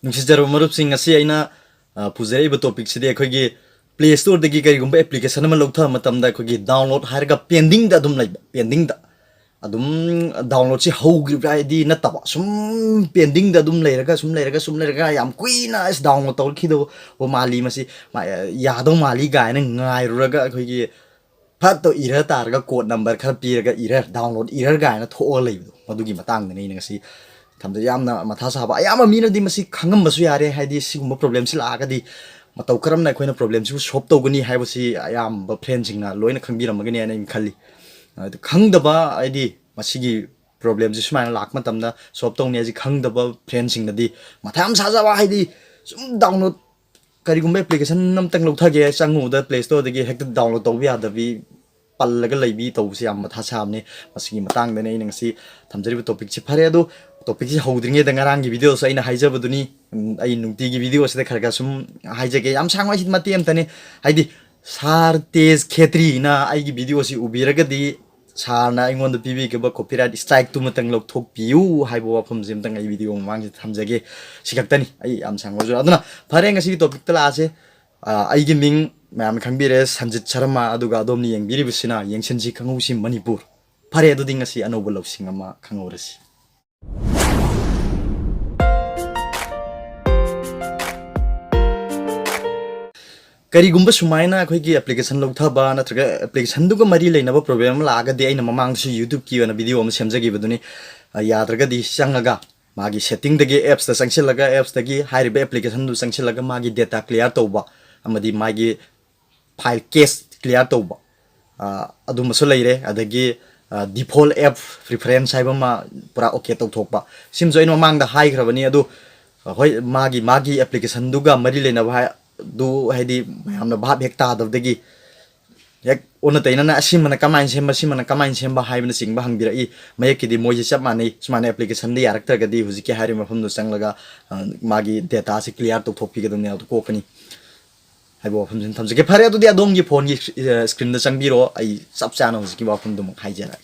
नुसिजरो मरुपसिंग asi aina puzai ba topic sidi akhoi Play Store dagi karigumba application ama lawtha matamda akhoi download harga pending da adum laiba pending da adum download si howgri di nataba sum pending da adum leiraga yam kuina is download tawr khido o mali masi yado mali ga na ngai ruraga akhoi phat to error targa code number khar piraga error download error ga na tho leibu madugi matang da ni ngasi thamda yamna matha saba ayama mina di masi khangam basu yare haidi sigumba problem si laga di matau karam na khoina problem si shop to gani haibo si ayam ba friend sing na loina khangbiram magani ana in khalli khangdaba aidi masigi problem si smaina lak matamda shop to ne ji khangdaba friend sing na di matham sajaba haidi sum download karigumba application nam tang lawthage changu da Play Store dagi hekta download to ya da bi pallaga leibi to si am matha samne masigi matang da ne ngasi thamjari topic si phare adu topic si hodringe da ngarang gi video so ina haijabaduni ai nungti gi video se kharga sum haijage yam sangwai sit mati am tane haidi sar tez khetri na ai gi video si ubiraga di sarna ingon da pibi ke ba copyright strike tu matang lok thok piu haibo wafam jim tang ai video mang ji thamjage sigaktani ai am sangwa jo aduna phare ngasi topic tala ase ai gi ming mayam khangbire Sanjit Sharma aduga adomni yengbiri bisina yengsenji khangousi Manipur phare adu ding ngasi anoba lopsing ama khangorasi karigumba sumaina akhoi application lawthaba natraga application duga mari leinaba problem laga de aina mamang su YouTube ki wana video am semjagi baduni yadraga di changaga magi setting dagi apps ta sangsilaga apps dagi hairibe application du sangsilaga magi data clear tawba amadi magi file cache clear tawba aduma so leire adagi default app preference haiba ma pura okay tawthokpa sim join mamang da hai khrabani adu hoi magi application duga mari leinaba du haidi mayamna bhab hekta davdagi yak ona taina na asimana kamain semba haibna singba hangbirai mayakidi moji chap mani smane application de yarakta gadi huziki hari mafam do sanglaga magi data se clear to thopi gadone auto kokani haibo fam sin thamjake phare adu di adom gi phone gi screen da changbiro ai chap chana huziki ba fam dum haijara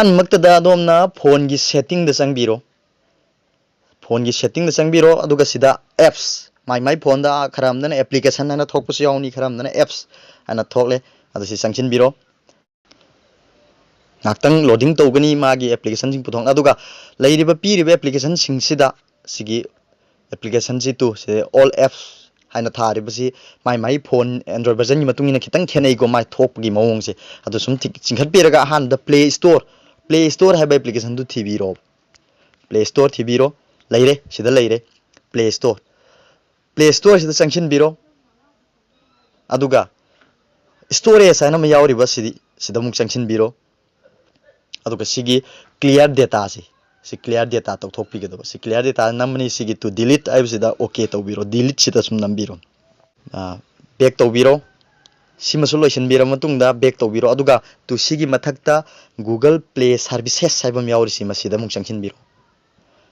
an makta da adom na phone gi setting da changbiro aduga sida apps my phone da kharam na application na thokpu si yauni kharam na apps ana thokle adu si sangchin biro ngaktang loading to gani magi application sing puthong aduga leiriba piriba application sing sida sigi application si tu se all apps haina thariba si my phone Android version ni matung ina khitang khenai go mai thokgi mawong se adu sum chingkhat piraga han da Play Store haiba application du thibiro Play Store thibiro leire sida leire Play Store sida sanction biro aduga storage ana ma yauri ba sida muk sanction biro aduga sigi clear data si clear data to thopi gedo si clear data namni sigi to delete ai sida okay to biro delete sida sum nam biro back to biro sima solution biro matung da back to biro aduga to sigi mathakta Google Play Services saibam yauri sima sida muk sanction biro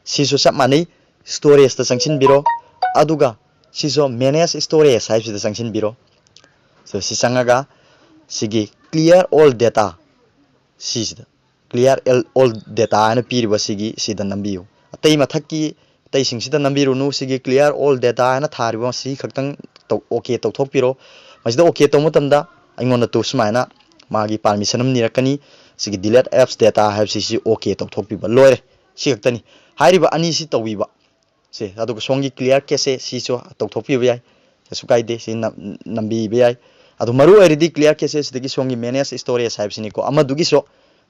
si so sap mani storage ta sanction biro aduga siso manage storage sai sida sanction biro so si sangaga sigi clear all data sida clear all data ana piriba sigi sida nambiyo atei mathaki tei sing sida nambiru nu sigi clear all data ana thariba si khaktang to okay to thokpiro masida okay to mutamda aingona to smaina magi permission am nirakani sigi delete apps data have si okay to thokpiba loire si khaktani hairiba ani si towiba se adu songi clear case si so to thopi bai su kaide si nambi bai adu maru eridi clear case digi songi manage storage sahib sini ko ama dugi so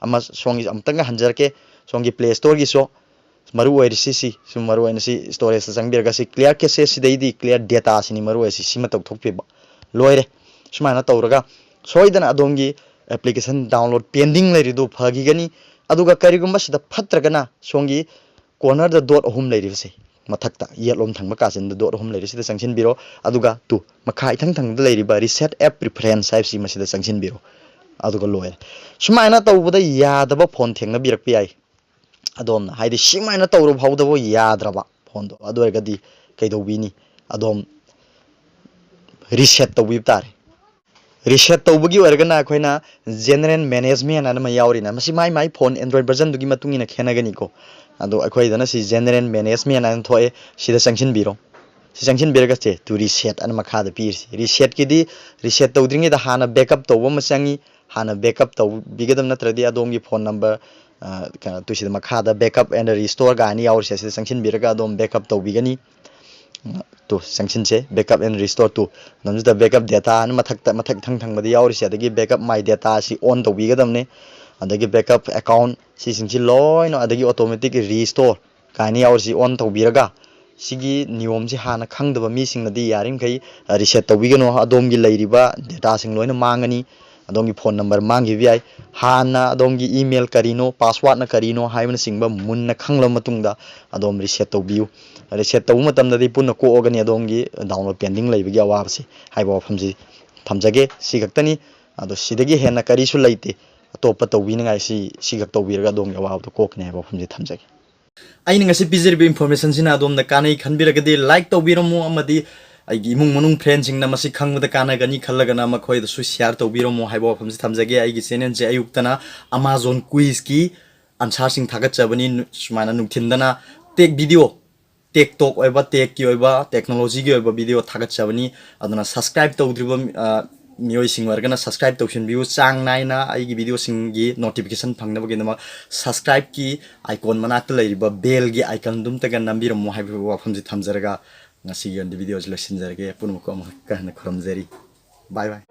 ama songi amtanga hanjarke songi Play Store gi so maru eri si su maru en si storage sang birga si clear case si deidi clear data sini maru si sima to thopi ba loire sumana tawraga soidana adongi application download pending le ridu phagi gani aduga karigumba sida phatragana songi corner da dot home le rivse mathakta yelom thangba kasin da dot home leiri sida sanction biro aduga tu makha ithang thang da leiri ba reset app preference type si masida sanction biro aduga loer sumaina tawbuda yadaba phone thengna birak pi ai adom na haidi simaina tawru bhaudabo yadraba phone do adu ergadi kaido bini adom reset tawib tare reset tawbugi ergana khoina general management ana ma yauri na masi my phone Android version dugi matungina khenagani ko ꯑꯗꯣ ꯑꯩꯈꯣꯏꯗꯅ ꯁꯤ general management ꯍꯥꯏꯅ ꯊꯣꯛꯑꯦ ꯁꯤꯗ ꯆꯪꯁꯤꯟꯕꯤꯔꯣ ꯁꯤ ꯆꯪꯁꯤꯟꯕꯤꯔꯒ ꯆꯦ two reset ꯑꯅ ꯃꯈꯥꯗ ꯄꯤꯔꯤꯁꯤ ꯔꯤꯁꯦꯠꯀꯤꯗꯤ reset ꯇꯧꯗ꯭ꯔꯤꯉꯩꯗ ꯍꯥꯟꯅ ꯕꯦꯛꯑꯞ ꯇꯧꯕ ꯑꯃ ꯆꯪꯉꯤ ꯍꯥꯟꯅ ꯕꯦꯛꯑꯞ ꯇꯧꯕꯤꯒꯗꯕ ꯅꯠꯇ꯭ꯔꯗꯤ ꯑꯗꯣꯝꯒꯤ ꯐꯣꯟ ꯅꯝꯕꯔ ꯀꯩꯅꯣ ꯇꯨꯁꯤꯗ ꯃꯈꯥꯗ ꯕꯦꯛꯑꯞ ꯑꯦꯟड ꯔꯤꯁꯇꯣꯔ ꯀꯥꯏꯅ ꯌꯥꯎꯔꯤꯁꯦ ꯁꯤꯗ ꯆꯪꯁꯤꯟꯕꯤꯔꯒ ꯑꯗꯣꯝ ꯕꯦꯛꯑꯞ ꯇꯧꯕꯤꯒꯅꯤ ꯇꯨ ꯆꯪꯁꯤꯟꯁꯦ ꯕꯦꯛꯑꯞ ꯑꯦꯟड ꯔꯤꯁꯇꯣꯔ ꯇꯨ ꯅꯝꯁꯤꯗ ꯕꯦꯛꯑꯞ ꯗꯦꯇꯥ ꯍꯥꯏꯅ ꯃꯊꯛ ꯏꯊꯪ ꯊꯪꯕꯗ ꯌꯥꯎꯔꯤꯁꯦ ꯑꯗꯒꯤ ꯕꯦꯛꯑꯞ ꯃꯥꯏ ꯗꯦꯇꯥ ꯑꯁꯤ ꯑꯣꯟ ꯇꯧꯕꯤꯒꯗꯕꯅꯤ ꯑꯗꯒꯤ ꯕꯦꯛꯑꯞ ꯑꯦꯀꯥꯎꯟ ꯁꯤꯁꯤꯡꯁꯤ ꯂꯣꯏꯅ ꯑꯗꯒꯤ ꯑꯣꯇꯣꯃꯦꯇꯤꯛ ꯔꯤꯁꯇꯣꯔ ꯀꯥꯏꯅ ꯌꯥꯎꯔꯤꯁꯤ ꯑꯣꯟ ꯇꯧꯕꯤꯔꯒ ꯁꯤꯒꯤ ꯅꯤꯌꯣꯝꯁꯤ ꯍꯥꯟꯅ ꯈꯪꯗꯕ ꯃꯤꯁꯤꯡꯅꯗꯤ ꯌꯥꯔꯤꯃꯈꯩ ꯔꯤꯁꯦꯠ ꯇꯧꯕꯤꯒꯅꯨ ꯑꯗꯣꯝꯒꯤ ꯂꯩꯔꯤꯕ ꯗꯦꯇꯥꯁꯤꯡ ꯂꯣꯏꯅ ꯃꯥꯡꯒꯅꯤ ꯑꯗꯣꯝꯒꯤ ꯐꯣꯟ ꯅꯝꯕꯔ ꯃꯥꯡꯈꯤꯕ ꯌꯥꯏ ꯍꯥꯟꯅ ꯑꯗꯣꯝꯒꯤ ꯏꯃꯦꯜ ꯀꯔꯤꯅꯣ ꯄꯥꯁꯋꯥꯔꯗꯅ ꯀꯔꯤꯅꯣ ꯍꯥꯏꯕꯅꯆꯤꯡꯕ ꯃꯨꯟꯅ ꯈꯪꯂꯕ ꯃꯇꯨꯡꯗ ꯑꯗꯣꯝ ꯔꯤꯁꯦꯠ ꯇꯧꯕꯤꯌꯨ ꯔꯤꯁꯦꯠ ꯇꯧꯕ ꯃꯇꯝꯗꯗꯤ ꯄꯨꯟꯅ ꯀꯣꯛꯑꯒꯅꯤ ꯑꯗꯣꯝꯒꯤ ꯗꯥꯎꯟꯂꯣꯗ ꯄꯦꯟꯗꯤꯡ ꯂꯩꯕꯒꯤ ꯑꯋꯥꯕꯁꯤ ꯍꯥꯏꯕ ꯋꯥꯐꯝꯁꯤ ꯊꯝꯖꯒꯦ ꯁꯤ ꯈꯛꯇꯅꯤ ꯑꯗꯣ ꯁꯤꯗꯒꯤ ꯍꯦꯟꯅ ꯀꯔꯤꯁꯨ ꯂꯩꯇꯦ ꯑꯇꯣꯞꯄ ꯇꯧꯕꯤꯅꯤꯡꯉꯥꯏ ꯁꯤꯈꯛ ꯇꯧꯕꯤꯔꯒ ꯑꯗꯣꯝꯒꯤ ꯑꯋꯥꯕꯗꯣ ꯀꯣꯛꯀꯅꯤ ꯍꯥꯏꯕ ꯋꯥꯐꯝꯁꯤ ꯊꯝꯖꯒꯦ ꯑꯩꯅ ꯉꯁꯤ ꯄꯤꯖꯔꯤꯕ ꯏꯟꯐꯣꯔꯃꯦꯁꯟꯁꯤꯅ ꯑꯗꯣꯝꯗ ꯀꯥꯟꯅꯩ ꯈꯟꯕꯤꯔꯒꯗꯤ ꯂꯥꯏꯛ ꯇꯧꯕꯤꯔꯝꯃꯨ ꯑꯃꯗꯤ ꯑꯩꯒꯤ ꯏꯃꯨꯡ ꯃꯅꯨꯡ ꯐ꯭ꯔꯦꯟꯁꯤꯡꯅ ꯃꯁꯤ ꯈꯪꯕꯗ ꯀꯥꯟꯅꯒꯅꯤ ꯈꯜꯂꯒꯅ ꯃꯈꯣꯏꯗꯁꯨ ꯁꯤꯌꯥꯔ ꯇꯧꯕꯤꯔꯝꯃꯨ ꯍꯥꯏꯕ ꯋꯥꯐꯝꯁꯤ ꯊꯝꯖꯒꯦ ꯑꯩꯒꯤ ꯆꯦꯅꯦꯜꯁꯦ ꯑꯌꯨꯛꯇꯅ ꯑꯃꯥꯖꯣꯟ ꯀꯨꯏꯖꯀꯤ ꯑꯟꯁꯥꯔꯁꯤꯡ ꯊꯥꯒꯠꯆꯕꯅꯤ ꯁꯨꯃꯥꯏꯅ ꯅꯨꯡꯊꯤꯟꯗꯅ ꯇꯦꯛ ꯚꯤꯗꯤꯑꯣ ꯇꯦꯛ ꯇꯣꯛ ꯑꯣꯏꯕ ꯇꯦꯛꯀꯤ ꯑꯣꯏꯕ ꯇꯦꯛꯅꯣꯂꯣꯖꯤꯒꯤ ꯑꯣꯏꯕ ꯚꯤꯗꯤꯑꯣ ꯊꯥꯒꯠꯆꯕꯅꯤ ꯑꯗꯨꯅ ꯁꯕꯁꯀ꯭राꯏꯕ ꯇꯧꯗ꯭ꯔꯤꯕ ꯃꯤꯑꯣꯏꯁꯤꯡ ꯑꯣꯏꯔꯒꯅ ꯁꯕꯁꯀ꯭राꯏꯕ ꯇꯧꯁꯤꯟꯕꯤꯌꯨ ꯆꯥꯡ ꯅꯥꯏꯅ ꯑꯩꯒꯤ ꯚꯤꯗꯤꯑꯣꯁꯤꯡꯒꯤ ꯅꯣꯇꯤꯐꯤꯀꯦꯁꯟ ꯐꯪꯅꯕꯒꯤꯗꯃꯛ ꯁꯕꯁꯀ꯭राꯏꯕꯀꯤ ꯑꯥꯏꯀꯣꯟ ꯃꯅꯥꯛꯇ ꯂꯩꯔꯤꯕ ꯕꯦꯜꯒꯤ ꯑꯥꯏꯀꯟꯗꯨꯝꯇꯒ ꯅꯝꯕꯤꯔꯝꯃꯨ ꯍꯥꯏꯕ ꯋꯥꯐꯝꯁꯤ ꯊꯝꯖꯔꯒ ꯉꯁꯤꯒꯤ ꯑꯣꯏꯅ ꯚꯤꯗꯤꯑꯣꯁꯤ ꯂꯣꯏꯁꯤꯟꯖꯔꯒꯦ ꯄꯨꯝꯅꯃꯛꯀ ꯑꯃꯨꯛꯀ ꯍꯟꯅ ꯈꯨꯔꯨꯝꯖꯔꯤ ꯕꯥꯏ ꯕꯥꯏ